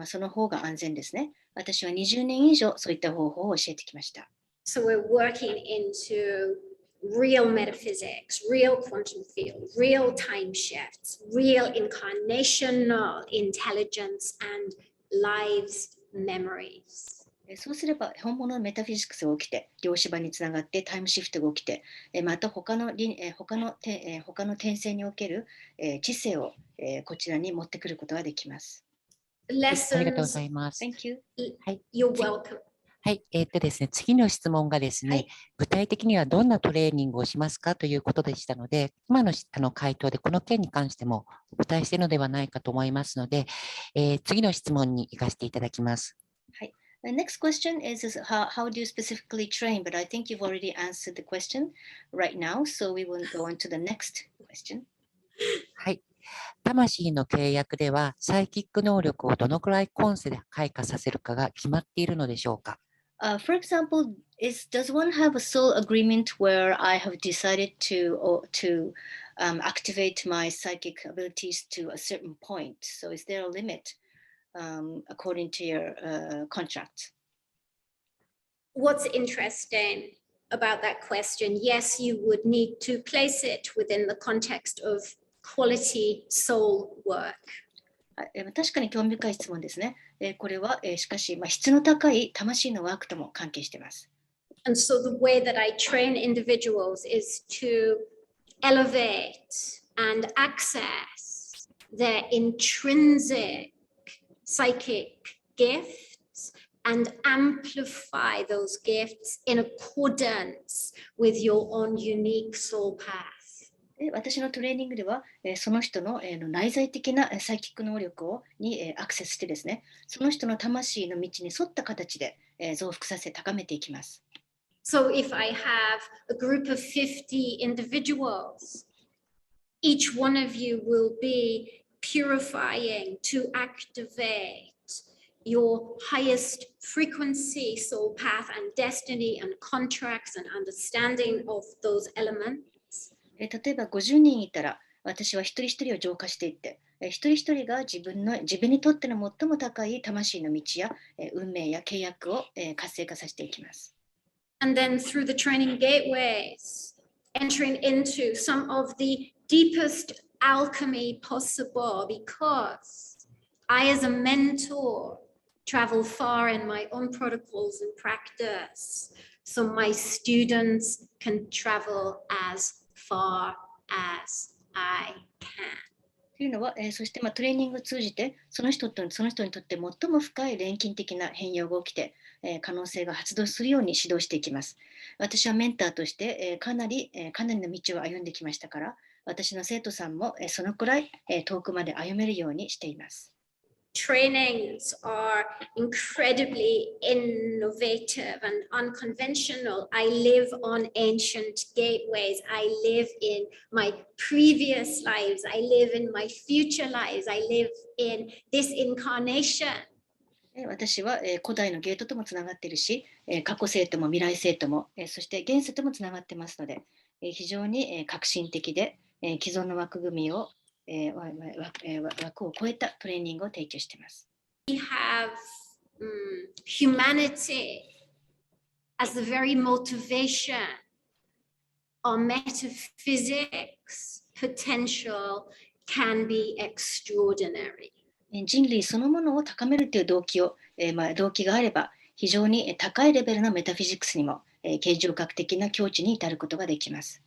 その方が安全ですね。私は20年以上そういった方法を教えてきました。So we're working into real metaphysics, real quantum field, real time shifts, real incarnational intelligence and lives memories. そうすれば本物のメタフィジクスが起きて、量子場につながってタイムシフトが起きて、また他の転生における知性をこちらに持ってくることができます。ありがとうございます。 Thank you. はい、 You're welcome. はい、ですね、次の質問がですね、具体的にはどんなトレーニングをしますかということでしたので、今の回答でこの件に関してもお答えしているのではないかと思いますので、次の質問に行かせていただきます。はい。The next question is how do you specifically train? But I think you've already answered the question right now, so we will go on to the next question. はい。魂の契約では、サイキック能力をどのくらい今世で開花させるかが決まっているのでしょうか。For example, does one have a soul agreement where I have decided to activate my psychic abilities to a certain point? So is there a limit according to your contract? What's interesting about that question? Yes, you would need to place it within the context of quality soul work. 確かに興味深い質問ですね。これは、しかし、質の高い魂のワークとも関係しています。And so the way that I train individuals is to elevate and access their intrinsic psychic gifts and amplify those gifts in accordance with your own unique soul path. 私のトレーニングでは、その人の内在的なサイキック能力にアクセスしてですね、その人の魂の道に沿った形で増幅させ高めていきます。So if I have a group of 50 individuals, each one of you will be purifying to activate your highest frequency, soul path and destiny and contracts and understanding of those elements. 例えば50人いたら、私は一人一人を浄化していって、一人一人が自分にとっての最も高い魂の道や運命や契約を活性化させていきます。And then through the training gateways, entering into some of the deepest alchemy possible, because I, as a mentor, travel far in my own protocols and practice, so my students can travel as far as I can. というのは、そしてトレーニングを通じてその人にとって最も深い錬金的な変容が起きて、可能性が発動するように指導していきます。私はメンターとして、かなりの道を歩んできましたから、私の生徒さんもそのくらい遠くまで歩めるようにしています。trainings are incredibly innovative and unconventional. I live on ancient gateways. I live in my previous lives. I live in my future lives. I live in this incarnation. 私は古代のゲートともつながっているし、過去世とも未来世とも、そして現世ともつながってますので、非常に革新的で、既存の枠組みを、枠を超えたトレーニングを提供しています。We have humanity as the very motivation. Our metaphysics potential can be extraordinary. 人類そのものを高めるという動機があれば、非常に高いレベルのメタフィジクスにも、形状学的な境地に至ることができます。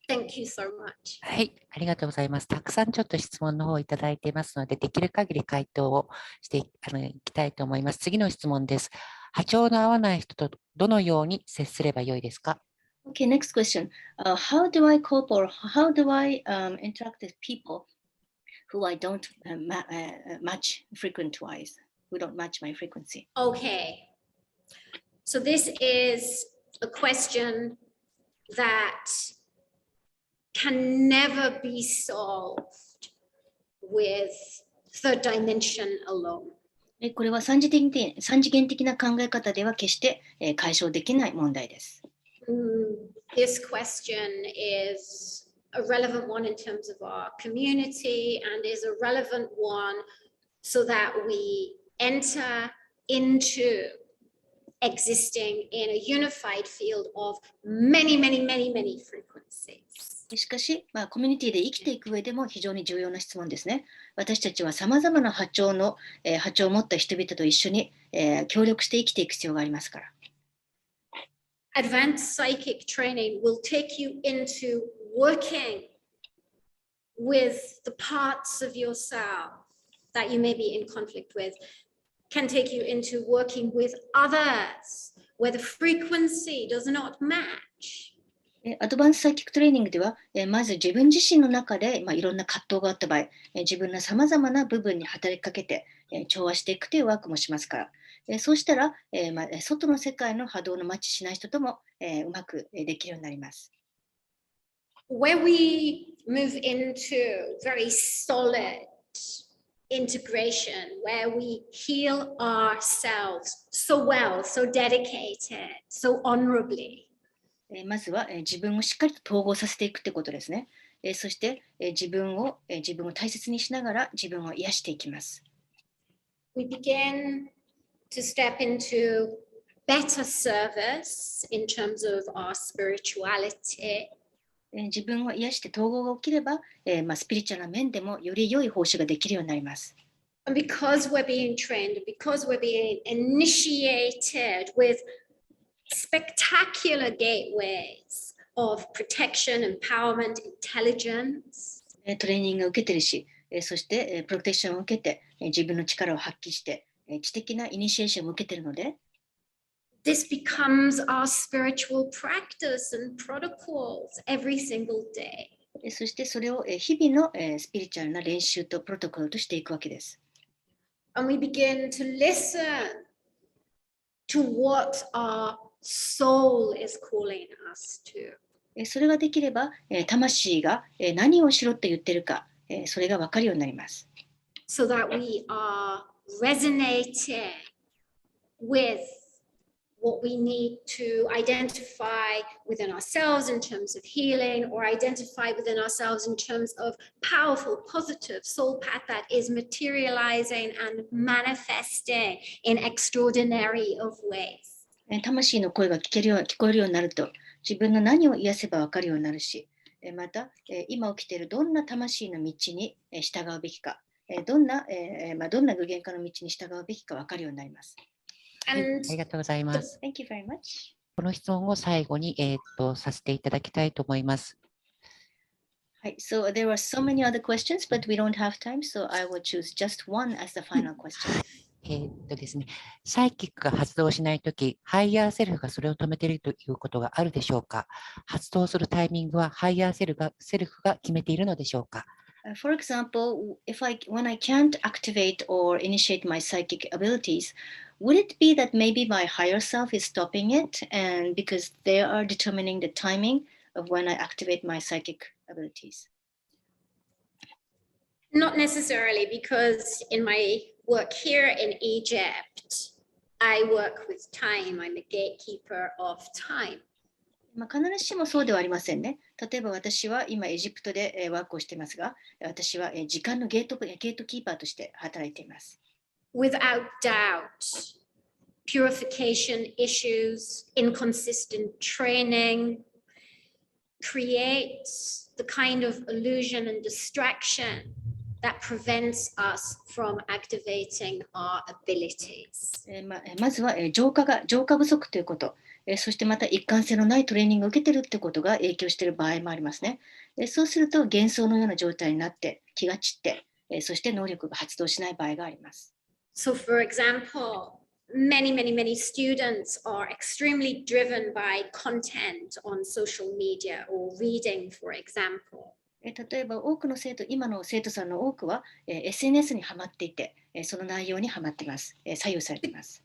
Thank you so much. はい、ありがとうございます。たくさんちょっと質問の方をいただいていますので、できる限り回答をしていきたいと思います。次の質問です。波長の合わない人とどのように接すればよいですか？ Okay, next question. How do I cope or how do I interact with people who I don't match frequent-wise, who don't match my frequency? Okay. So this is a question that can never be solved with third dimension alone. これは三次元的な考え方では決して解消できない問題です。This question is a relevant one in terms of our community and is a relevant one so that we enter into existing in a unified field of many frequencies. しかし、コミュニティで生きていく上でも非常に重要な質問ですね。私たちはさまざまな波長を持った人々と一緒に、協力して生きていく必要がありますから。Advanced psychic training will take you into working with the parts of yourself that you may be in conflict with, can take you into working with others where the frequency does not match. アドバンスサイキックトレーニングでは、まず自分自身の中で、いろんな葛藤があった場合、自分のさまざまな部分に働きかけて、調和していくというワークもしますから、そうしたら、外の世界の波動のマッチしない人とも、うまくできるようになります。Where we move into very solid integration, where we heal ourselves so well, so dedicated, so honorably. まずは自分をしっかりと統合させていくということですね。そして自分を大切にしながら自分を癒していきます。We begin to step into better service in terms of our spirituality. 自分を癒して統合が起きれば、スピリチュアルな面でもより良い奉仕ができるようになります。And because we're being trained, because we're being initiated with spectacular gateways of protection, empowerment, intelligence. トレーニングを受けてるし、そしてプロテクションを受けて自分の力を発揮して知的なイニシエーションを受けているので、This becomes our spiritual practice and protocols every single day. そしてそれを日々のスピリチュアルな練習とプロトコルとしていくわけです。And we begin to listen to what our soul is calling us to. それができれば、魂が何をしろって言ってるか、それが分かるようになります。So that we are resonating with what we need to identify within ourselves in terms of healing, or identify within ourselves in terms of powerful, positive soul path that is materializing and manifesting in extraordinary of ways. 魂の声が聞こえるようになると、自分の何を癒せば分かるようになるし、また今起きているどんな魂の道に従うべきか、どんな具現化の道に従うべきか分かるようになります。はい、ありがとうございます。Thank you very much. この質問を最後に、させていただきたいと思います。はい、so there are so many other questions, but we don't have time, so I will choose just one as the final question. ですね、サイキックが発動しないとき、ハイヤーセルフがそれを止めているということがあるでしょうか？発動するタイミングはハイヤーセルフが決めているのでしょうか？ For example, when I can't activate or initiate my psychic abilities, would it be that maybe my higher self is stopping it, and because they are determining the timing of when I activate my psychic abilities? Not necessarily, because in my work here in Egypt, I work with time. I'm a gatekeeper of time. 必ずしもそうではありませんね。例えば私は今エジプトでワークをしていますが、私は時間のゲートキーパーとして働いています。Without doubt, purification issues, inconsistent training creates the kind of illusion and distraction that prevents us from activating our abilities. まずは浄化不足ということ。そしてまた一貫性のないトレーニングを受けているということが影響している場合もありますね。そうすると幻想のような状態になって気が散って、そして能力が発動しない場合があります。So for example, many students are extremely driven by content on social media or reading, for example. 例えば多くの今の生徒さんの多くは SNS にハマっていて、その内容にハマっています。左右されています。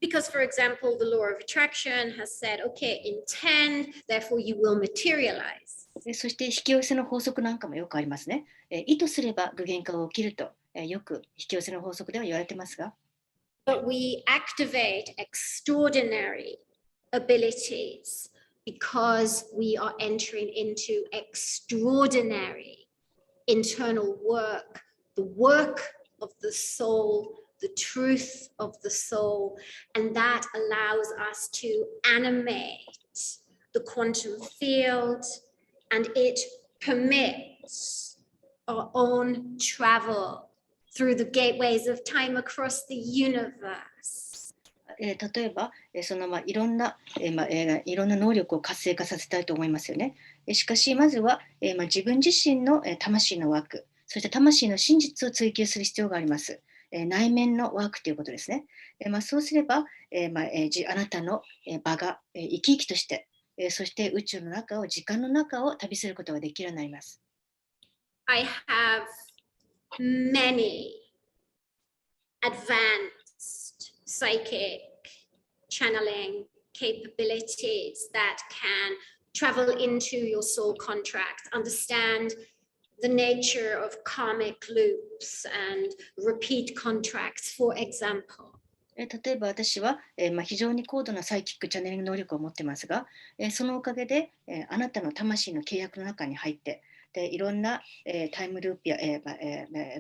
Because, for example, the law of attraction has said, okay, intend, therefore you will materialize. そして引き寄せの法則なんかもよくありますね。意図すれば具現化が起きると、よく引き寄せの法則では言われていますが。But we activate extraordinary abilities because we are entering into extraordinary internal work, the work of the soul, the truth of the soul, and that allows us to animate the quantum field, and it permits our own travel through the gateways of time across the universe. 例えば、いろんな能力を活性化させたいと思いますよね。しかし、まずは、自分自身の魂のワーク、そして魂の真実を追求する必要があります。内面のワークということですね。そうすれば、あなたの場が生き生きとして、そして宇宙の中時間の中を旅することができるようになります。I have many advanced psychic channeling capabilities that can travel into your soul contract, understand the nature of karmic loops and repeat contracts, for example. 例えば私は、非常に高度なサイキックチャネリング能力を持っていますが、そのおかげで、あなたの魂の契約の中に入って、でいろんな、タイムループや、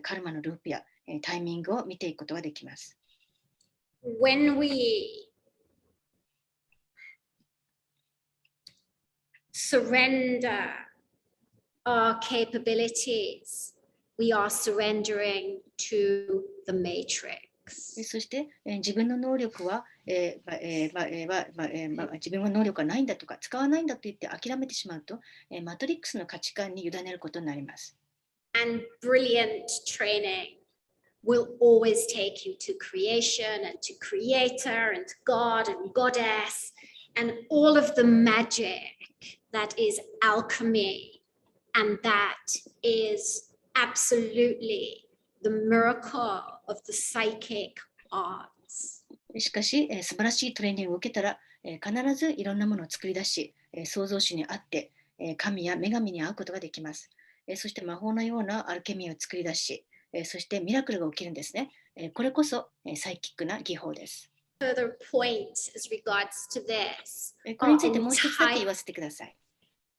カルマのループや、タイミングを見ていくことができます。When we surrender our capabilities, we are surrendering to the matrix. そして、自分の能力は、自分は能力がないんだとか使わないんだと言って諦めてしまうと、マトリックスの価値観に委ねることになります。And brilliant training will always take you to creation and to creator and to God and goddess and all of the magic that is alchemy, and that is absolutely the miracle of the psychic arts. しかし、素晴らしいトレーニングを受けたら、必ずいろんなものを作り出し、創造主にあって、神や女神に会うことができます。そして魔法のようなアルケミーを作り出し、そしてミラクルが起きるんですね。これこそサイキックな技法です。Further point as regards to this. これについてもう一つだけ言わせてください。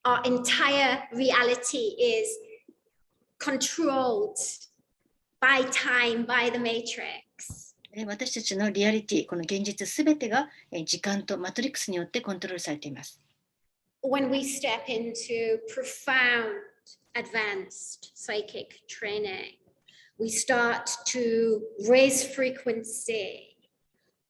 Our entire reality is controlled by time, by the matrix. 私たちのリアリティ、この現実すべてが時間とマトリックスによってコントロールされています。When we step into profound advanced psychic training, we start to raise frequency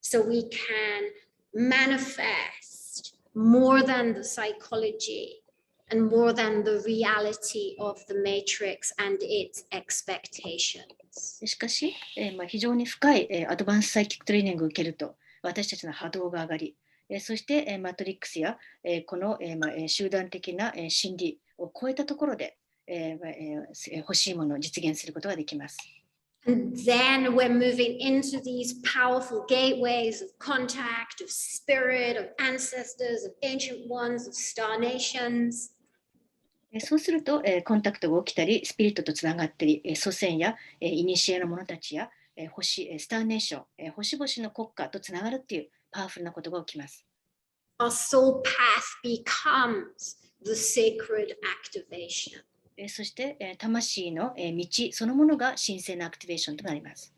so we can manifest more than the psychology and more than the reality of the matrix and its expectations. しかし、非常に深いアドバンスサイキックトレーニングを受けると私たちの波動が上がり、そしてマトリックスやこの集団的な心理を超えたところで欲しいものを実現することができます。And then we're moving into these powerful gateways of contact, of spirit, of ancestors, of ancient ones, of star nations. そうすると、コンタクトが起きたり、スピリットとつながったり、祖先やイニシエの者たちやスターネーション、星々の国家とつながるっていうパワフルなことが起きます。Our soul path becomes the sacred activation. そして、魂の道そのものが神聖なアクティベーションとなります。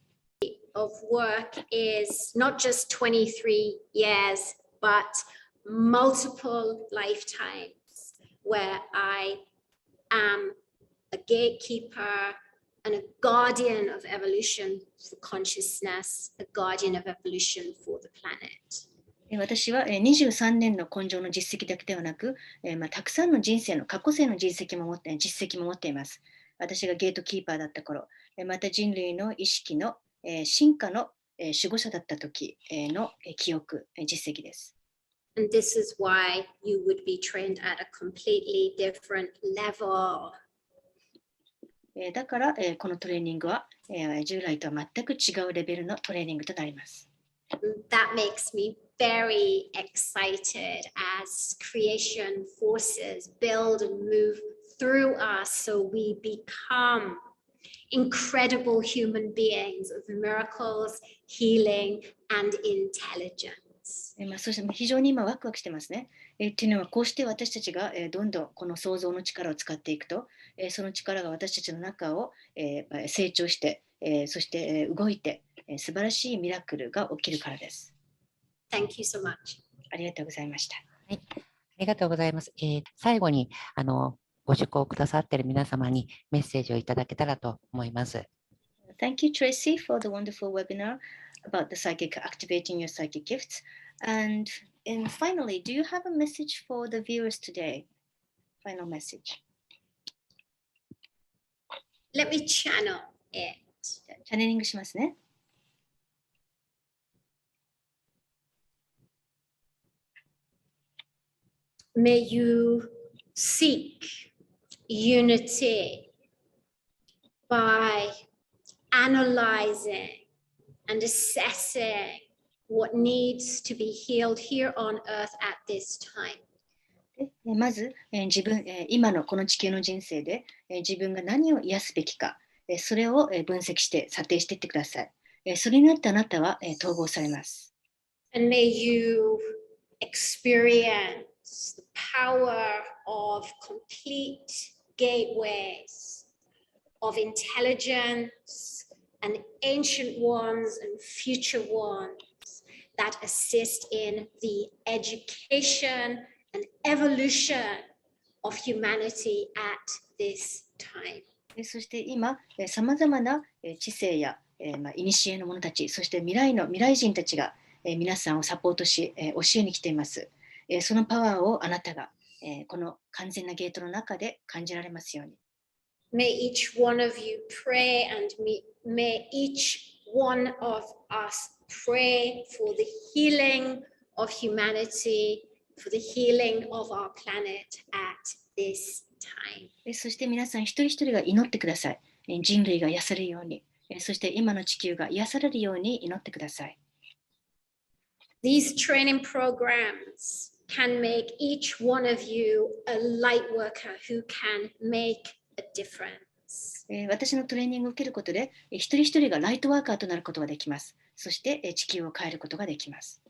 Of work is not just 23 years, but multiple lifetimes where I am a gatekeeper and a guardian of evolution for consciousness, a guardian of evolution for the planet. 私は23年の根性の実績だけではなく、たくさんの人生の過去世の実績も持っています。私がゲートキーパーだった頃、また人類の意識の進化の守護者だった時の記憶、実績です。And this is why you would be trained at a completely different level. だから、このトレーニングは、従来とは全く違うレベルのトレーニングとなります。That makes me very excited as creation forces build and move through us so we become incredible human beings of miracles, healing, and intelligence. そして非常に今ワクワクしてますね。っていうのはこうして私たちがどんどんこの創造の力を使っていくと、その力が私たちの中を成長して、そして動いて素晴らしいミラクルが起きるからです。Thank you so much. ありがとうございました。はい、ありがとうございます。最後にご受講くださっている皆様にメッセージをいただけたらと思います。Thank you, Tracy, for the wonderful webinar about the psychic activating your psychic gifts. And finally, do you have a message for the viewers today? Final message. Let me channel it. チャネリングしますね。May you seek unity by analyzing and assessing what needs to be healed here on earth at this time. まず、今のこの地球の人生で自分が何を癒すべきか、それを分析して査定していってください。それによってあなたは統合されます。And may you experience the power of complete gateways of intelligence and ancient ones and future ones that assist in the education and evolution of humanity at this time. そして今、さまざまな知性や古の者たち、そして未来人たちが皆さんをサポートし、教えに来ています。そのパワーをあなたがこの完全なゲートの中で感じられますように。May each one of you pray and may each one of us pray for the healing of humanity, for the healing of our planet at this time. そして皆さん一人一人が祈ってください。人類が癒されるように、そして今の地球が癒されるように祈ってください。These training programs can make each one of you a light worker who can make a difference. 私のトレーニングを受けることで、一人一人がライトワーカーとなることができます。そして地球を変えることができます。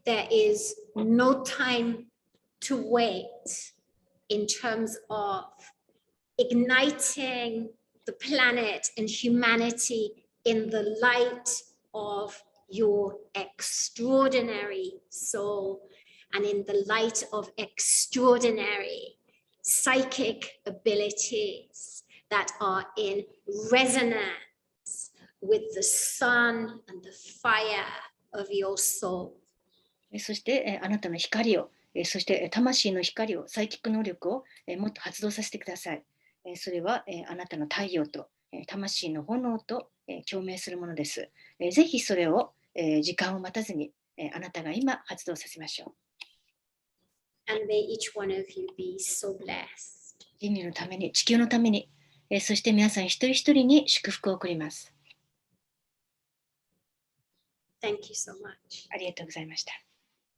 There is no time to wait in terms of igniting the planet and humanity in the light of your extraordinary soul and in the light of extraordinary psychic abilities that are in resonance with the sun and the fire of your soul. そしてあなたの光を、そして魂の光を、サイキック能力をもっと発動させてください。それはあなたの太陽と魂の炎と共鳴するものです。ぜひそれを時間を待たずにあなたが今発動させましょう。And may each one of you be so blessed. 人類のために、地球のために、そして皆さん一人一人に祝福を送ります。Thank you so much. ありがとうございました。